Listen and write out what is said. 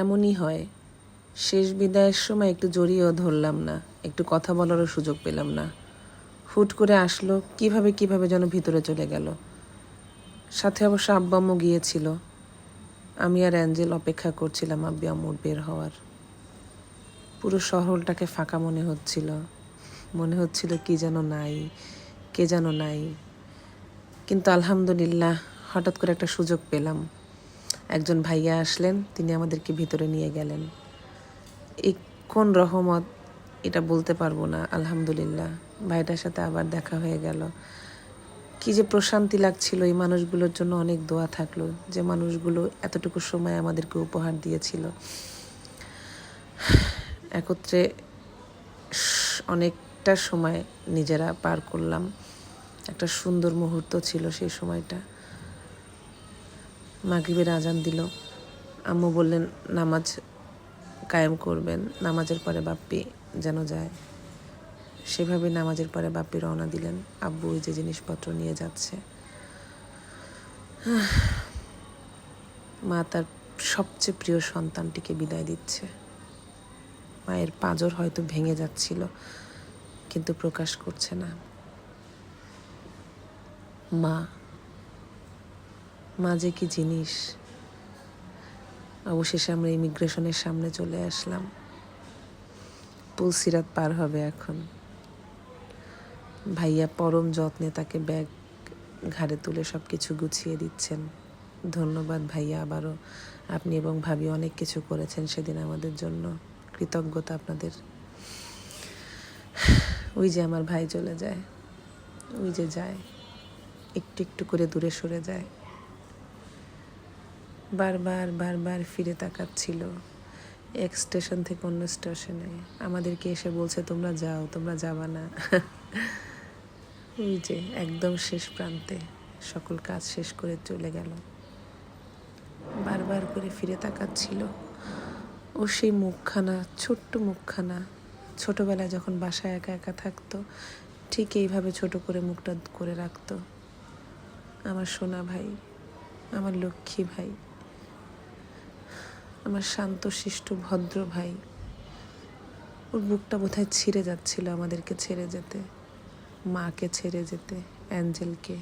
এমনই হয়, শেষ বিদায়ের সময় একটু জড়িয়েও ধরলাম না, একটু কথা বলারও সুযোগ পেলাম না। হুট করে আসলো, কিভাবে যেন ভিতরে চলে গেল। সাথে অবশ্য আব্বা আম্মু গিয়েছিল। আমি আর অ্যাঞ্জেল অপেক্ষা করছিলাম আব্বু আম্মুর বের হওয়ার। পুরো শহরটাকে ফাঁকা মনে হচ্ছিল কি যেন নাই, কে যেন নাই। কিন্তু আলহামদুলিল্লাহ হঠাৎ করে একটা সুযোগ পেলাম। একজন ভাইয়া আসলেন, তিনি আমাদেরকে ভিতরে নিয়ে গেলেন। এই কোন রহমত এটা বলতে পারবো না। আলহামদুলিল্লাহ ভাইটার সাথে আবার দেখা হয়ে গেল। কি যে প্রশান্তি লাগছিল। এই মানুষগুলোর জন্য অনেক দোয়া থাকলো, যে মানুষগুলো এতটুকু সময় আমাদেরকে উপহার দিয়েছিল। একত্রে অনেকটা সময় নিজেরা পার করলাম। একটা সুন্দর মুহূর্ত ছিল সেই সময়টা। মাগরিবের আজান দিল, আম্মু বললেন নামাজ কায়েম করবেন, নামাজের পরে বাপ্পি যেন যায়। সেভাবে নামাজের পরে বাপ্পি রওনা দিলেন। আব্বু ওই যে জিনিসপত্র নিয়ে যাচ্ছে। মা তার সবচেয়ে প্রিয় সন্তানটিকে বিদায় দিচ্ছে। মায়ের পাঁজর হয়তো ভেঙে যাচ্ছিল, কিন্তু প্রকাশ করছে না। মা যে কি জিনিস। অবশেষে আমরা ইমিগ্রেশনের সামনে চলে আসলাম। পুলসিরাত পার হবে এখন। ভাইয়া পরম যত্নে তাকে ব্যাগ ঘাড়ে তুলে সব কিছু গুছিয়ে দিচ্ছেন। ধন্যবাদ ভাইয়া, আবারও আপনি এবং ভাবি অনেক কিছু করেছেন সেদিন আমাদের জন্য। কৃতজ্ঞতা আপনাদের। ওই যে আমার ভাই চলে যায়, ওই যে যায়, একটু একটু করে দূরে সরে যায়। বারবার ফিরে তাকাচ্ছিল এক স্টেশন থেকে অন্য স্টেশনে। আমাদেরকে এসে বলছে তোমরা যাও, তোমরা যাবা না। ওই যে একদম শেষ প্রান্তে সকল কাজ শেষ করে চলে গেল। বারবার করে ফিরে তাকাচ্ছিল। ও সেই মুখখানা, ছোট্ট মুখখানা, ছোটবেলায় যখন বাসায় একা একা থাকতো ঠিক এইভাবে ছোট করে মুখটা করে রাখতো। আমার সোনা ভাই, আমার লক্ষ্মী ভাই, আমার শান্তশিষ্ট ভদ্র ভাই। ওর বুকটা বোধহয় ছিঁড়ে যাচ্ছিল আমাদেরকে ছেড়ে যেতে, মাকে ছেড়ে যেতে, অ্যাঞ্জেলকে।